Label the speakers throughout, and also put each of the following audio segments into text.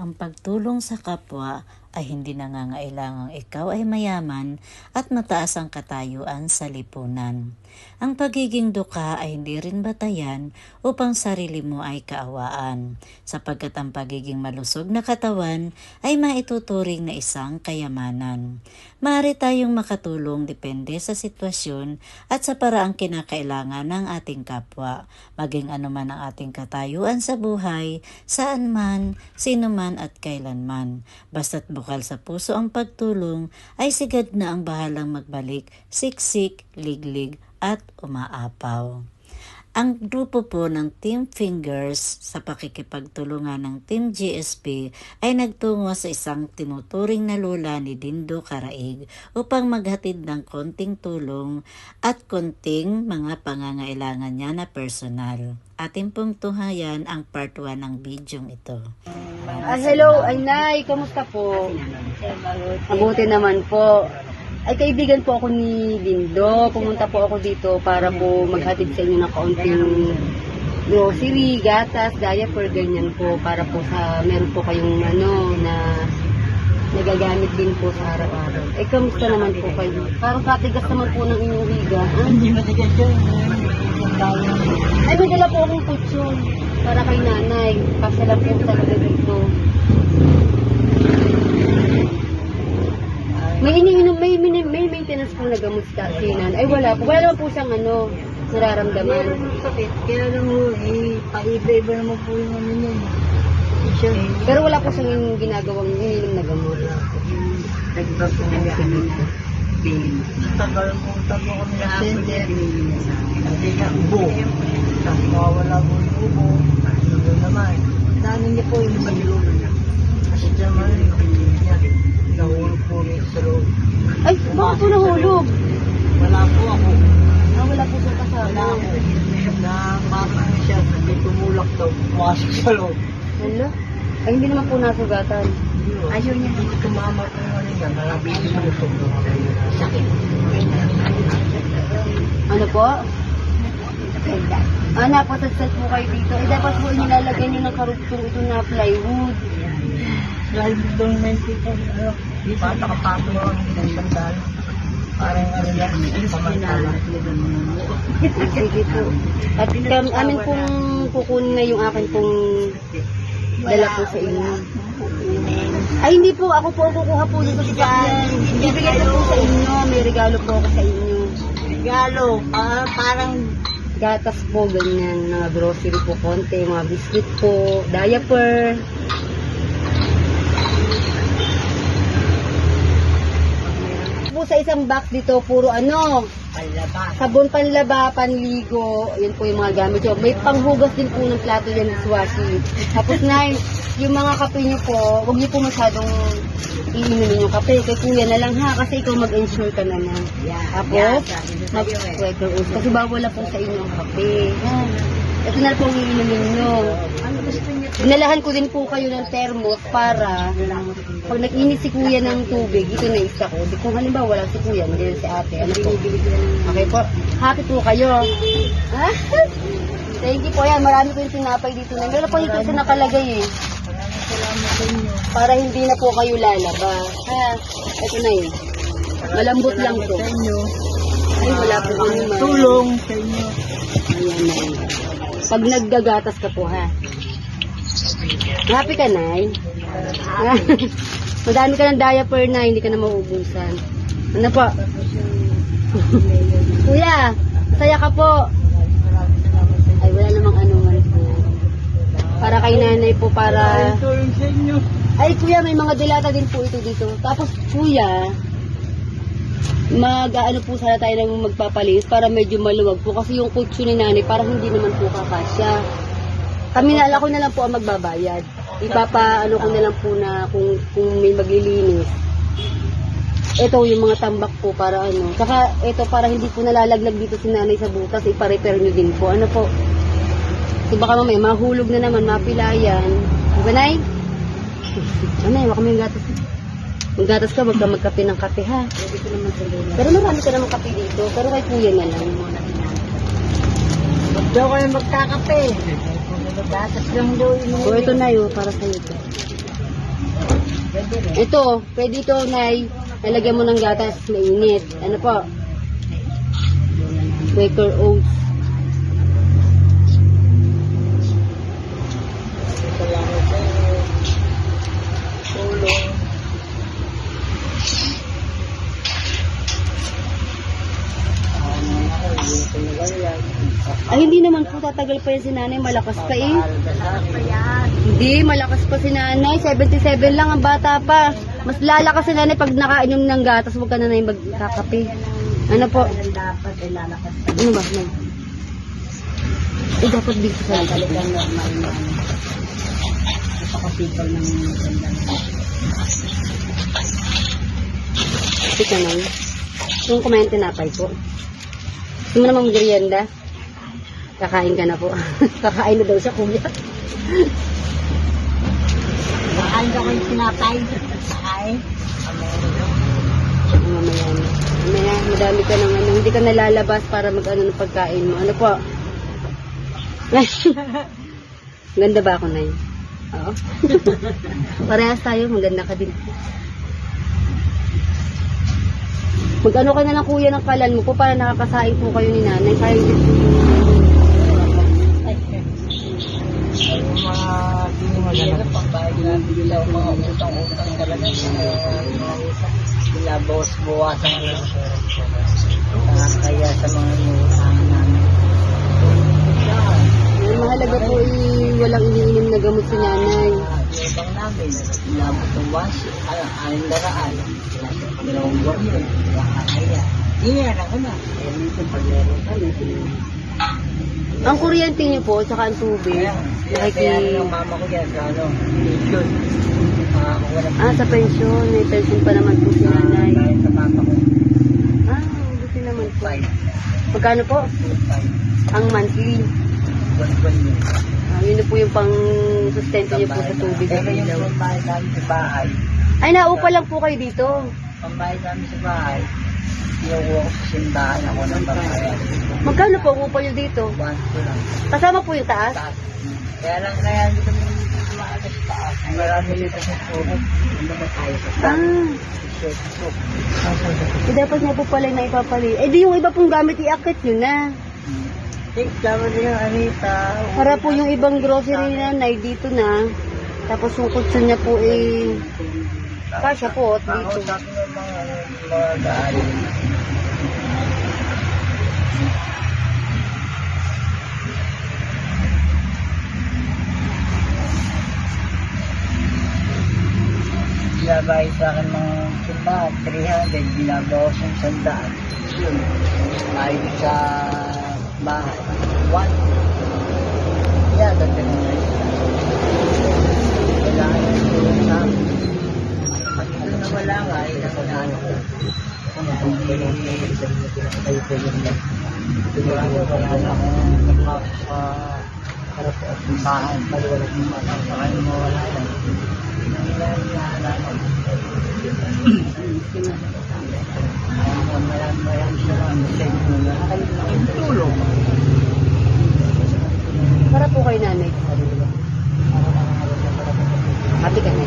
Speaker 1: Ang pagtulong sa kapwa ay hindi nangangailangang ikaw ay mayaman at mataas ang katayuan sa lipunan. Ang pagiging duka ay hindi rin batayan upang sarili mo ay kaawaan, sapagkat ang pagiging malusog na katawan ay maituturing na isang kayamanan. Maaari tayong makatulong depende sa sitwasyon at sa paraang kinakailangan ng ating kapwa, maging anuman ang ating katayuan sa buhay, saan man, sino man at kailanman. Basta't bukal sa puso ang pagtulong, ay sigad na ang bahalang magbalik, siksik, liglig at umaapaw. Ang grupo po ng Team Fingers sa pakikipagtulungan ng Team GSP ay nagtungo sa isang tinuturing na lola ni Dindo Caraig upang maghatid ng konting tulong at konting mga pangangailangan niya na personal. Atin pong tuhayan ang part 1 ng bidyong ito.
Speaker 2: Hello, ay Nay, kamusta po? Mabuti naman po. Ay kaibigan po ako ni Lindo. Pumunta po ako dito para po maghatid sa inyo ng kaunting grocery, gatas, diaper, ganyan po. Para po sa, meron po kayong na nagagamit din po sa araw-araw. Ay kamusta naman po kayo? Parang katigas naman po ng inyong higa.
Speaker 3: Hindi matigas yun.
Speaker 2: Ay may dala po akong kutsyon para kay nanay. Kasi lang po talaga dito. May iniinom, may maintenance po na gamot sa kasinan. Ay wala po. Wala naman po siyang nararamdaman.
Speaker 3: Meron ng sakit. Kaya lang mo, paiba-iba naman po yung ano niya.
Speaker 2: Pero wala po siyang ginagawang iniinom na gamot.
Speaker 3: Nagba po nga kami na tagal ko na center. Hindi na ubo. Tapos mawawala po yung ubo. Ano naman. Dami niya po yung malulog. Kasi dyan man yung pinili niya. Nahulog po rin sa loob.
Speaker 2: Ay, bakit po nahulog?
Speaker 3: Wala po ako.
Speaker 2: Wala po siyang kasama.
Speaker 3: Wala ako. Na parang siya, hindi tumulak daw. Pumasok sa loob.
Speaker 2: Hala? Ay, hindi naman po nasugatan.
Speaker 3: Ayaw niya hindi tumama ko yung ano niya. Malapit yung malusog. Sakit.
Speaker 2: Ano po? Napasadsad po kayo dito. Eh, dapat po nilalagay niyo ng karugtong ito na plywood.
Speaker 3: Dahil doon may kita, nakapatong ako ng sandal. Parang ano yan, pamantala.
Speaker 2: Sige po. At amin pong kukunin na yung akin pong dala po sa inyo. Ay, hindi po. Ako po ang kukuha po dito sa yan. Ibigay ko po sa inyo. May regalo po ako sa inyo.
Speaker 3: Regalo, parang
Speaker 2: Gatas po, ganyan. Mga grocery po, konti. Mga biscuit po. Diaper. Po sa isang box dito, puro
Speaker 3: palaba.
Speaker 2: sabon panlaba, panligo, yun po yung mga gamit nyo. May panghugas din po ng plato yan, dishwashing. Tapos na, yung mga kape nyo po, huwag nyo po masyadong iinumin yung kape. Kay kuya na lang ha, kasi ikaw mag-ensure ka na na. Tapos, mag-sweater oats. Kasi bawala po sa inyo ang kape. Ha? Ito na po ang iinumin nyo. Dinalahan ko din po kayo ng thermos para pag nag-init si kuya ng tubig, ito na isa ko. Di kung halimbawa wala si kuya, hindi si ate. Ano po? Okay po. Happy po kayo. Ha? Thank you po. Yan, marami ko yung tinapay dito na. Meron pa dito sa nakalagay eh. Para hindi na po kayo lalaba. Ha? Ito na yun. Malambot lang to. Ay, wala po ano man.
Speaker 3: Tulong sa inyo.
Speaker 2: Ayan na yun. Pag naggagatas ka po ha. Happy ka, Nay? Madami ka ng diaper na, hindi ka na mauubusan. Ano po? Kuya, saya ka po. Ay, wala namang ano man po. Para kay nanay po, para...
Speaker 3: Tulong sa inyo.
Speaker 2: Ay, kuya, may mga dilata din po ito dito. Tapos, kuya, mag-ano po sana tayo ng magpapalinis para medyo maluwag po. Kasi yung kutso ni nanay, parang hindi naman po kakasya. Kami na, ako na lang po ang magbabayad. Ipapa-ano ko na lang po na kung may maglilinis. Ito yung mga tambak po para ano. Saka ito para hindi po nalalaglag dito si nanay sa butas, ipa-repair nyo din po. Ano po? So baka mamaya mahulog na naman, mapilayan. Diba, Nay? Nay, waka mo yung gatas. Kung gatas ka, wag ka magkape ng kape ha. Pero marami ka naman kape dito. Pero kay kuya na lang.
Speaker 3: Huwag daw kayo magkakape. Gatas lang daw yun.
Speaker 2: O ito na yun, para sa'yo ito. Ito, pwede ito, Nay. Lalagyan mo ng gatas, mainit. Ano po? Quaker Oats.
Speaker 3: Salamat sa tulong.
Speaker 2: Ay, hindi naman po, tatagal pa yan si nanay. Malakas pa eh. Hindi, malakas pa si nanay. 77 lang ang bata pa. Mas lalakas si nanay pag nakainom ng gatas. Huwag ka na nanay magkakape. Ano po?
Speaker 3: Dapat ay lalakas
Speaker 2: Ano ba? Nay? Eh, dapat dito sa
Speaker 3: talagang normal na napakasipal ng
Speaker 2: Tika na. Yung kumain tinapay po. Hindi mo namang merienda. Kakain ka na po. Kakain na daw siya, kuya.
Speaker 3: Bakain ka kayo sinapay. Ay.
Speaker 2: Mamaya na. Mamaya, madami ka ng ano. Hindi ka nalalabas para mag-ano ng pagkain mo. Ano po? Ganda ba ako, Nay? Oo. Parehas tayo. Maganda ka din. Mag-ano ka na lang, kuya, ng kalan mo po para nakakasain po kayo ni nanay. Kaya
Speaker 3: Yung mga pinimagana pambayad na bilaw mga utang-utang talaga mga binabawas-bawasan kaya sa mga inuutangan namin.
Speaker 2: ang mahalaga po walang iniinom na gamot si nanay.
Speaker 3: Ibang namin, inabot ng wasi, aling daraan, dalawang buwan yun, kaya. Iniyaran ko na. Kaya minsan pag meron kami,
Speaker 2: Ang kuryente niyo po, tsaka ang tubig.
Speaker 3: kaya ng mama ko yan sa ano, yun.
Speaker 2: Sa pensyon. May pensyon pa naman po si nanay.
Speaker 3: Dahil sa papa ko,
Speaker 2: Buti naman po.
Speaker 3: 5.
Speaker 2: Magkano po? Ang monthly.
Speaker 3: Buwan-buwan yun.
Speaker 2: Yun na po yung pang sustento niyo po sa tubig.
Speaker 3: Pero yung pambayad namin sa bahay,
Speaker 2: Ay, naupa lang po kayo dito.
Speaker 3: pambayad namin sa bahay, inukuha ko sa simbahan ako ng pambayad.
Speaker 2: Magkano po upa niyo dito?
Speaker 3: 1 lang.
Speaker 2: Kasama po yung taas?
Speaker 3: Taas. Kaya lang kaya hindi kami maaga sa taas. Marami dito sa tubig. Hindi naman tayo sa taas.
Speaker 2: Dapat niya po pala na ipapali. Di yung iba pong gamit iakit nyo na.
Speaker 3: Tama din yung Anita.
Speaker 2: Para po yung ibang grocery na dito na. Tapos yung kutso niya po kasya po at dito.
Speaker 3: Ako sa akin ng mga daan. Binabayad sa akin ng simbahan, 300, binabawas yung 100. Yun. Ayun sa bahay. 1. Yeah, dagdag na rin. Kailangan yung tulong sa amin. Pag ito na wala nga, ay nasa ano ko. Sigurado wala na akong nagpapos sa harap at simbahan. Maliwalag yung mata. Saka yung mawala lang. Tulong.
Speaker 2: Para po kay nanay. Happy ka na.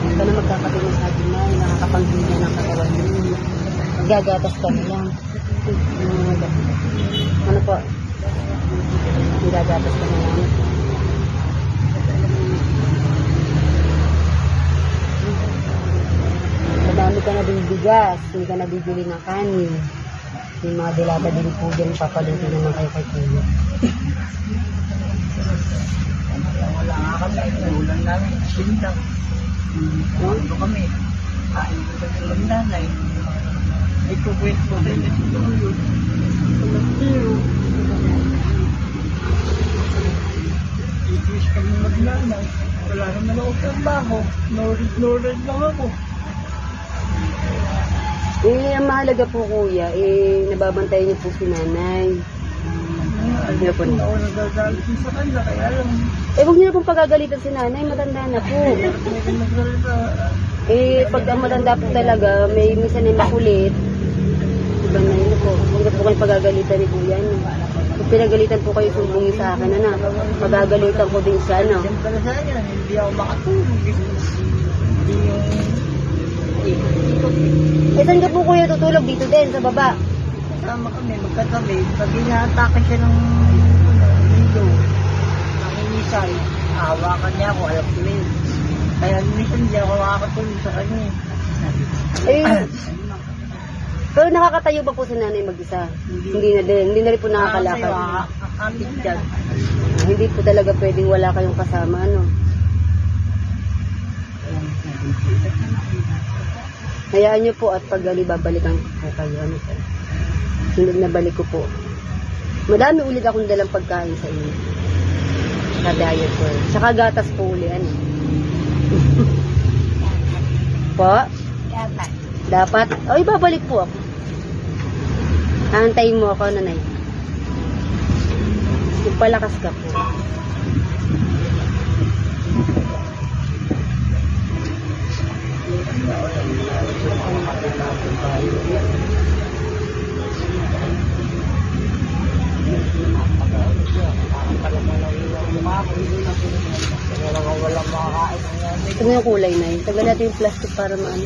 Speaker 2: Hindi ka na magkakatingin sa atin na. Nakakapanggina ng katawan mo. Gagatas ka na lang. Ano po? Gagatas ka na lang. Madami ka na din bigas, hindi ka nabibili ng kanin. Yung mga dilata din po dyan, papaluto naman kayo kay Kuya.
Speaker 3: Wala nga kami. Ulan namin. Sintang. Ano kami? Kain ko sa ulan nanay. Ay kukwit ko din. Ipis kami magnanay. Wala naman ako trabaho. No-read lang ako.
Speaker 2: Ang mahalaga po kuya, nababantayan niyo po si nanay.
Speaker 3: Hindi po na ako nagagalit sa kanya. Kaya lang.
Speaker 2: Huwag niyo na pong pagagalitan si nanay, matanda na po. Pag ang matanda po talaga, may minsan ay makulit. Diba na yun po, huwag na po kayo pagagalitan ni kuya. No? pinagalitan po kayo sumbungin sa akin, ano? Magagalitan ko din sa ano.
Speaker 3: Siyempre sa inyo, hindi ako makatulog. Hindi yung...
Speaker 2: Eh, saan ka po kuya tutulog? Dito din, sa baba.
Speaker 3: Kasama kami, magkatabi. Pag inaatake siya ng lido, nangingisay, hawakan niya ako, alam ko na yun. Kaya minsan hindi ako makakatulog sa kanya.
Speaker 2: Eh, pero nakakatayo ba po si nanay mag-isa? Hindi na din. Hindi na rin po nakakalakad.
Speaker 3: Kakapit dyan.
Speaker 2: Hindi po talaga pwedeng wala kayong kasama, ano? Hayaan niyo po at pag babalikan ko kayo, ano po. Sunod na balik ko po. Madami ulit akong dalang pagkain sa inyo. Sa diet ko. Saka gatas po uli, ano. Po? Dapat? O, ibabalik po ako. Aantayin mo ako, nanay. Magpalakas ka po. Ito yung kulay na yun. Tagal natin yung plastic para maano.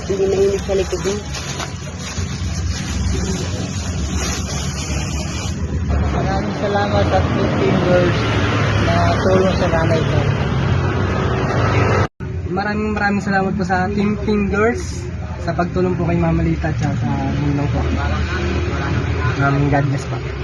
Speaker 2: Hindi mainit sa likod mo.
Speaker 3: Maraming salamat at 15 years na tulong sa nanay ko.
Speaker 4: Maraming salamat po sa Team Fingers sa pagtulong po kay Mama Lita at sa ninong ko. God bless po.